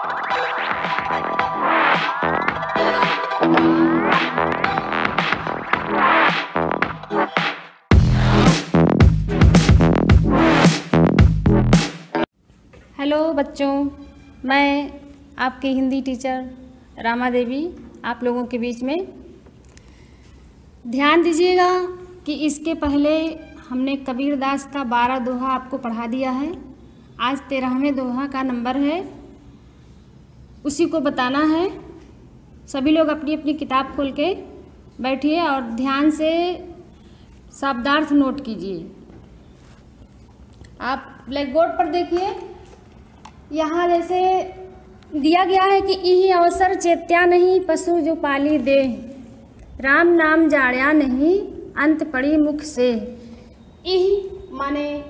Hello बच्चों, मैं आपकी हिंदी टीचर रामा देवी आप लोगों के बीच में। ध्यान दीजिएगा कि इसके पहले हमने कबीरदास का 12 दोहा आपको पढ़ा दिया है। आज 13वें दोहा का नंबर है, उसी को बताना है। सभी लोग अपनी अपनी किताब खोल के बैठिए और ध्यान से शब्दार्थ नोट कीजिए। आप ब्लैक बोर्ड पर देखिए, यहाँ जैसे दिया गया है कि इही अवसर चेत्या नहीं पशु जो पाली दे, राम नाम जाड़या नहीं अंत पड़ी मुख से। इही माने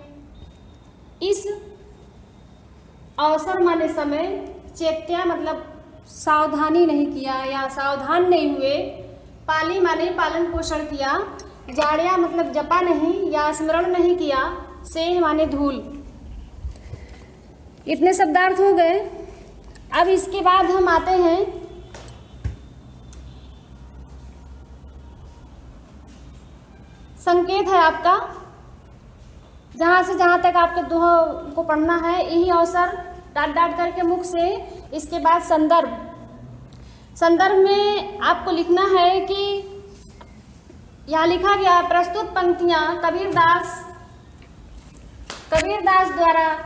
इस अवसर माने समय, चेत्या मतलब सावधानी नहीं किया या सावधान नहीं हुए, पाली माने पालन पोषण किया, जाड़या मतलब जपा नहीं या स्मरण नहीं किया, सेह माने धूल। इतने शब्दार्थ हो गए। अब इसके बाद हम आते हैं संकेत है आपका, जहाँ से जहाँ तक आपके दोहा को पढ़ना है। यही अवसर डाट डाट करके मुख से। इसके बाद संदर्भ। संदर्भ में आपको लिखना है कि यहाँ लिखा गया प्रस्तुत पंक्तियाँ कबीरदास द्वारा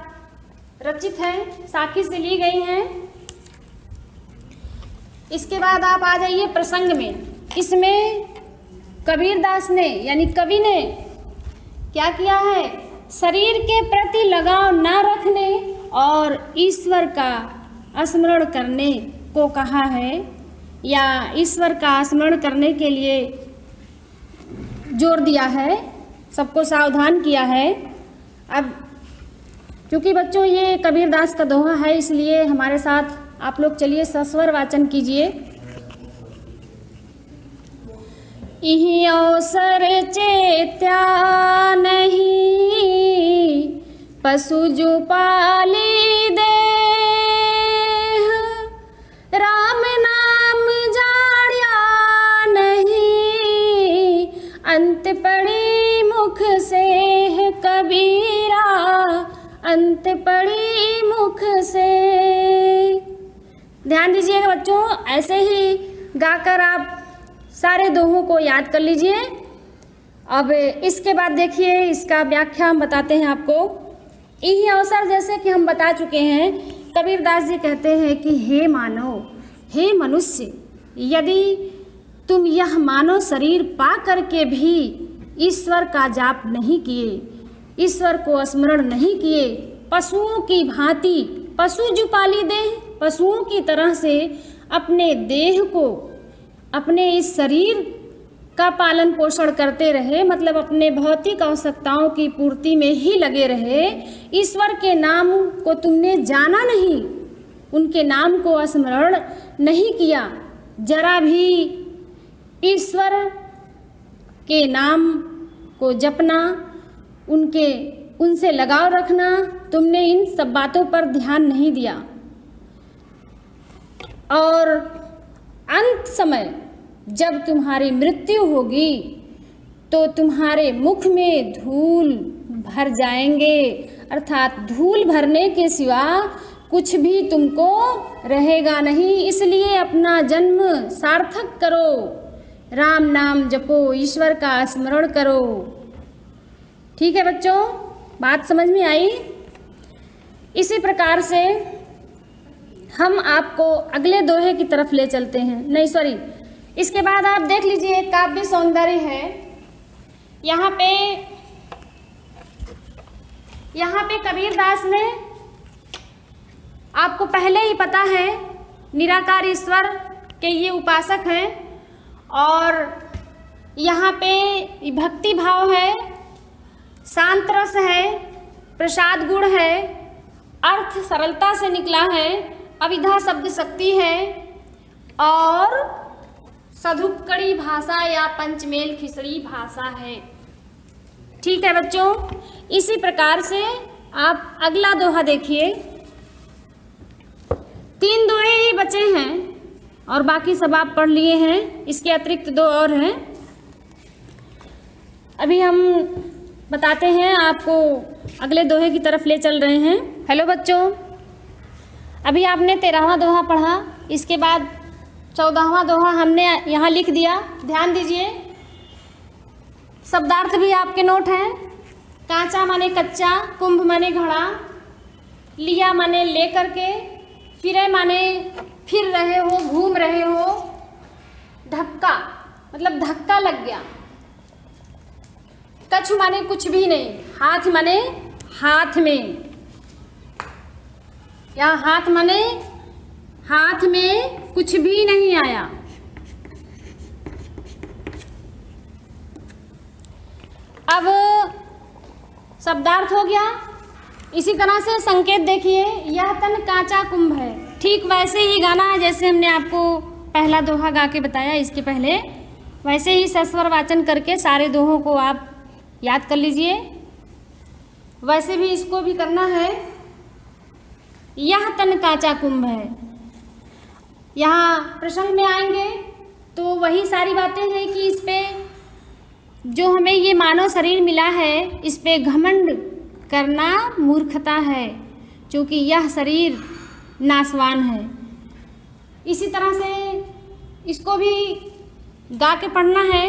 रचित हैं, साखी से ली गई हैं। इसके बाद आप आ जाइए प्रसंग में। इसमें कबीरदास ने यानी कवि ने क्या किया है, शरीर के प्रति लगाव ना रखने और ईश्वर का स्मरण करने को कहा है, या ईश्वर का स्मरण करने के लिए जोर दिया है, सबको सावधान किया है। अब क्योंकि बच्चों ये कबीरदास का दोहा है, इसलिए हमारे साथ आप लोग चलिए सस्वर वाचन कीजिए। इही अवसर चेत्या नहीं पशु जो पाली दे, राम नाम जाड़या नहीं अंत पड़ी मुख से कबीरा, अंत पड़ी मुख से। ध्यान दीजिएगा बच्चों, ऐसे ही गाकर आप सारे दोहों को याद कर लीजिए। अब इसके बाद देखिए इसका व्याख्या हम बताते हैं आपको। यही अवसर जैसे कि हम बता चुके हैं, कबीरदास जी कहते हैं कि हे मानव, हे मनुष्य, यदि तुम यह मानव शरीर पा करके भी ईश्वर का जाप नहीं किए, ईश्वर को स्मरण नहीं किए, पशुओं की भांति पशु जो पाली दे, पशुओं की तरह से अपने देह को, अपने इस शरीर का पालन पोषण करते रहे, मतलब अपने भौतिक आवश्यकताओं की पूर्ति में ही लगे रहे, ईश्वर के नाम को तुमने जाना नहीं, उनके नाम को स्मरण नहीं किया, जरा भी ईश्वर के नाम को जपना, उनसे लगाव रखना, तुमने इन सब बातों पर ध्यान नहीं दिया। और अंत समय जब तुम्हारी मृत्यु होगी तो तुम्हारे मुख में धूल भर जाएंगे, अर्थात धूल भरने के सिवा कुछ भी तुमको रहेगा नहीं। इसलिए अपना जन्म सार्थक करो, राम नाम जपो, ईश्वर का स्मरण करो। ठीक है बच्चों, बात समझ में आई? इसी प्रकार से हम आपको अगले दोहे की तरफ ले चलते हैं। नहीं सॉरी, इसके बाद आप देख लीजिए काव्य सौंदर्य है। यहाँ पे कबीरदास ने, आपको पहले ही पता है, निराकार ईश्वर के ये उपासक हैं, और यहाँ पे भक्ति भाव है, शांत रस है, प्रसाद गुण है, अर्थ सरलता से निकला है, अविधा शब्द शक्ति है, और सधुक्कड़ी भाषा या पंचमेल खिचड़ी भाषा है। ठीक है बच्चों, इसी प्रकार से आप अगला दोहा देखिए। 3 दोहे ही बचे हैं और बाकी सब आप पढ़ लिए हैं। इसके अतिरिक्त 2 और हैं। अभी हम बताते हैं आपको, अगले दोहे की तरफ ले चल रहे हैं। हेलो बच्चों, अभी आपने 13वां दोहा पढ़ा, इसके बाद 14वां दोहा हमने यहाँ लिख दिया। ध्यान दीजिए, शब्दार्थ भी आपके नोट हैं। कांचा माने कच्चा, कुंभ माने घड़ा, लिया माने ले करके, फिरे माने फिर रहे हो, घूम रहे हो, धक्का मतलब धक्का लग गया, कछु माने कुछ भी नहीं, हाथ माने हाथ में, या हाथ माने हाथ में कुछ भी नहीं आया। अब शब्दार्थ हो गया। इसी तरह से संकेत देखिए, यह तन कांचा कुंभ है। ठीक वैसे ही गाना है जैसे हमने आपको पहला दोहा गा के बताया इसके पहले, वैसे ही सस्वर वाचन करके सारे दोहों को आप याद कर लीजिए। वैसे भी इसको भी करना है। यह तन कांचा कुंभ है, यहाँ प्रसंग में आएंगे तो वही सारी बातें हैं कि इस पे जो हमें ये मानव शरीर मिला है, इस पे घमंड करना मूर्खता है, क्योंकि यह शरीर नाशवान है। इसी तरह से इसको भी गा के पढ़ना है।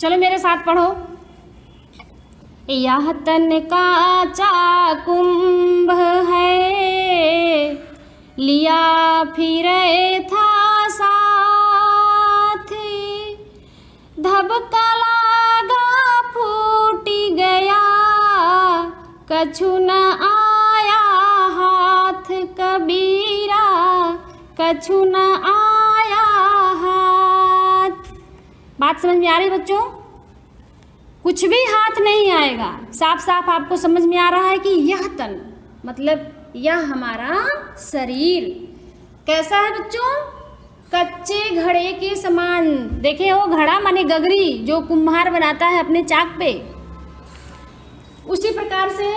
चलो मेरे साथ पढ़ो। यह तन कांचा कुंभ है, लिया फिरे था साथ, धबका लगा फूटी गया, कछु न आया हाथ कबीरा, कछु न आया हाथ। बात समझ में आ रही बच्चों? कुछ भी हाथ नहीं आएगा। साफ साफ आपको समझ में आ रहा है कि यह तन मतलब यह हमारा शरीर कैसा है बच्चों? कच्चे घड़े के समान। देखे हो, घड़ा माने गगरी जो कुम्हार बनाता है अपने चाक पे, उसी प्रकार से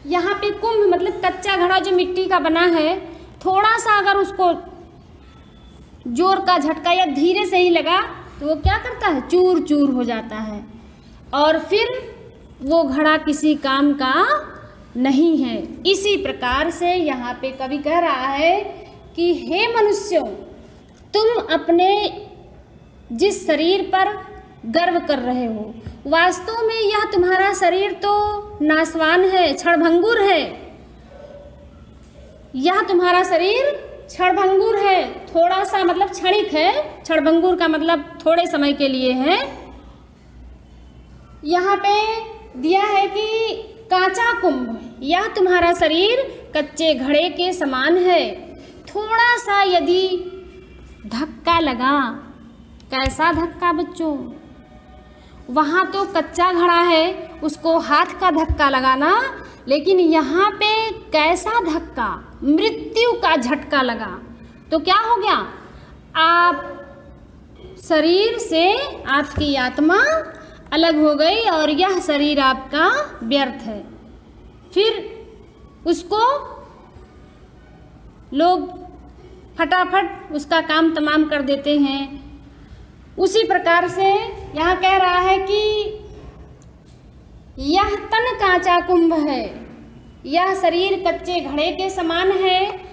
यहाँ पे कुंभ मतलब कच्चा घड़ा जो मिट्टी का बना है, थोड़ा सा अगर उसको जोर का झटका या धीरे से ही लगा तो वो क्या करता है? चूर चूर हो जाता है, और फिर वो घड़ा किसी काम का नहीं है। इसी प्रकार से यहाँ पे कवि कह रहा है कि हे मनुष्यों, तुम अपने जिस शरीर पर गर्व कर रहे हो, वास्तव में यह तुम्हारा शरीर तो नाशवान है, क्षणभंगुर है। यह तुम्हारा शरीर क्षणभंगुर है, थोड़ा सा मतलब क्षणिक है। क्षणभंगुर का मतलब थोड़े समय के लिए है। यहाँ पे दिया है कि कांचा कुंभ, यह तुम्हारा शरीर कच्चे घड़े के समान है। थोड़ा सा यदि धक्का लगा, कैसा धक्का बच्चों? वहाँ तो कच्चा घड़ा है, उसको हाथ का धक्का लगाना, लेकिन यहाँ पे कैसा धक्का? मृत्यु का झटका लगा। तो क्या हो गया? आप शरीर से आपकी आत्मा अलग हो गई और यह शरीर आपका व्यर्थ है। फिर उसको लोग फटाफट उसका काम तमाम कर देते हैं। उसी प्रकार से यहाँ कह रहा है कि यह तन कांचा कुंभ है, यह शरीर कच्चे घड़े के समान है।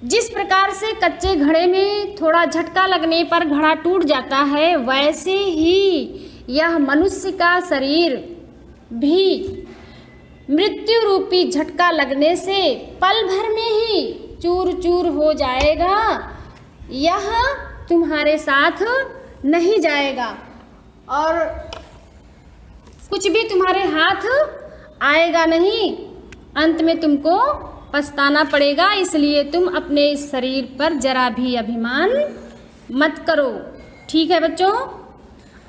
जिस प्रकार से कच्चे घड़े में थोड़ा झटका लगने पर घड़ा टूट जाता है, वैसे ही यह मनुष्य का शरीर भी मृत्यु रूपी झटका लगने से पल भर में ही चूर चूर हो जाएगा। यह तुम्हारे साथ नहीं जाएगा और कुछ भी तुम्हारे हाथ आएगा नहीं। अंत में तुमको पछताना पड़ेगा। इसलिए तुम अपने इस शरीर पर जरा भी अभिमान मत करो। ठीक है बच्चों,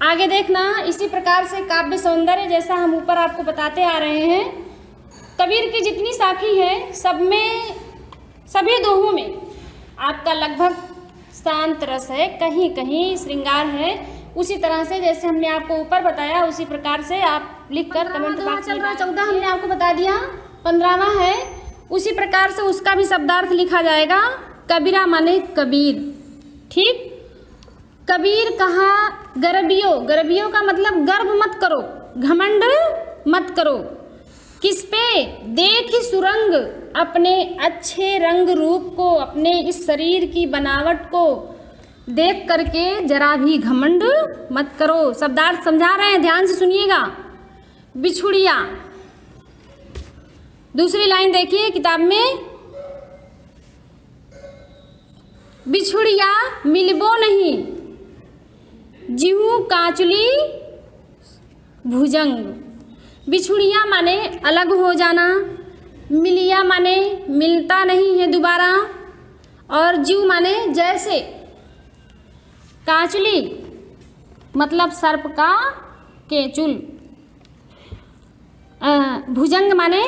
आगे देखना। इसी प्रकार से काव्य सौंदर्य, जैसा हम ऊपर आपको बताते आ रहे हैं, कबीर की जितनी साखी है सब में, सभी दोहों में आपका लगभग शांत रस है, कहीं कहीं श्रृंगार है। उसी तरह से जैसे हमने आपको ऊपर बताया, उसी प्रकार से आप लिखकर कमेंट बॉक्स में। 14 हमने आपको बता दिया, 15वां है उसी प्रकार से उसका भी शब्दार्थ लिखा जाएगा। कबीरा माने कबीर, ठीक। कबीर कहा गर्वियो, गर्वियो का मतलब गर्व मत करो, घमंड मत करो। किस पे? देखी सुरंग, अपने अच्छे रंग रूप को, अपने इस शरीर की बनावट को देख करके जरा भी घमंड मत करो। शब्दार्थ समझा रहे हैं, ध्यान से सुनिएगा। बिछुड़िया, दूसरी लाइन देखिए किताब में, बिछुड़िया मिलबो नहीं, जीहू काचुली भुजंग। बिछुड़िया माने अलग हो जाना, मिलिया माने मिलता नहीं है दोबारा, और जीव माने जैसे, काचुली मतलब सर्प का केचुल, भुजंग माने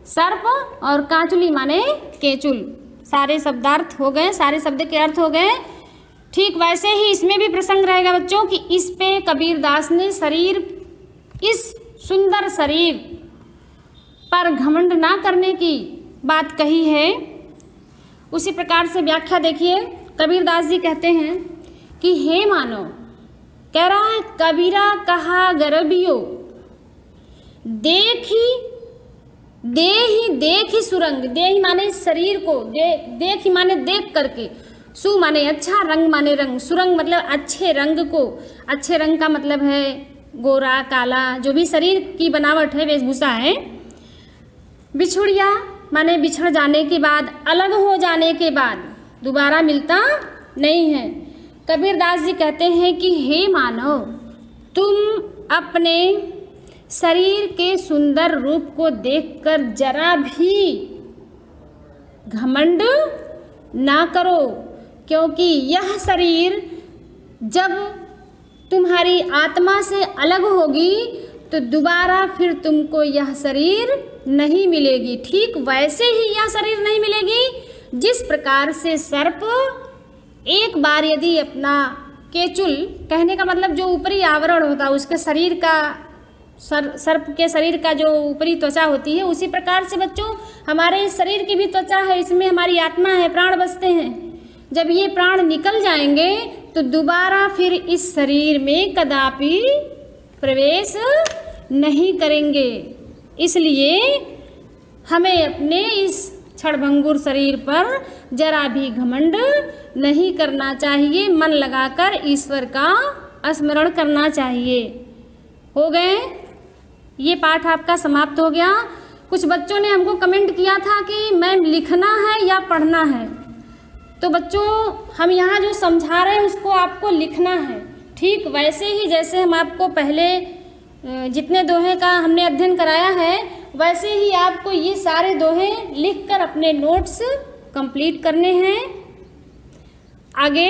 सर्प और काचुली माने केचुल। सारे शब्दार्थ हो गए, सारे शब्द के अर्थ हो गए। ठीक वैसे ही इसमें भी प्रसंग रहेगा बच्चों कि इस पे कबीरदास ने शरीर, इस सुंदर शरीर पर घमंड ना करने की बात कही है। उसी प्रकार से व्याख्या देखिए, कबीरदास जी कहते हैं कि हे मानव, कह रहा है कबीरा कहा गर्वियो, देखी सुरंग, देही माने शरीर को, देखी माने देख करके, सु माने अच्छा, रंग माने रंग, सुरंग मतलब अच्छे रंग को। अच्छे रंग का मतलब है गोरा काला, जो भी शरीर की बनावट है, वेशभूषा है। बिछुड़िया माने बिछड़ जाने के बाद, अलग हो जाने के बाद दोबारा मिलता नहीं है। कबीरदास जी कहते हैं कि हे मानव, तुम अपने शरीर के सुंदर रूप को देखकर जरा भी घमंड ना करो, क्योंकि यह शरीर जब तुम्हारी आत्मा से अलग होगी तो दोबारा फिर तुमको यह शरीर नहीं मिलेगी। ठीक वैसे ही यह शरीर नहीं मिलेगी जिस प्रकार से सर्प एक बार यदि अपना केचुल, कहने का मतलब जो ऊपरी आवरण होता है उसके शरीर का, सर्प के शरीर का जो ऊपरी त्वचा होती है, उसी प्रकार से बच्चों हमारे शरीर की भी त्वचा है, इसमें हमारी आत्मा है, प्राण बसते हैं। जब ये प्राण निकल जाएंगे तो दोबारा फिर इस शरीर में कदापि प्रवेश नहीं करेंगे। इसलिए हमें अपने इस क्षणभंगुर शरीर पर जरा भी घमंड नहीं करना चाहिए, मन लगाकर ईश्वर का स्मरण करना चाहिए। हो गए, ये पाठ आपका समाप्त हो गया। कुछ बच्चों ने हमको कमेंट किया था कि मैम लिखना है या पढ़ना है, तो बच्चों हम यहाँ जो समझा रहे हैं उसको आपको लिखना है। ठीक वैसे ही जैसे हम आपको पहले जितने दोहे का हमने अध्ययन कराया है, वैसे ही आपको ये सारे दोहे लिखकर अपने नोट्स कंप्लीट करने हैं। आगे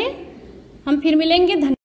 हम फिर मिलेंगे। धन्यवाद।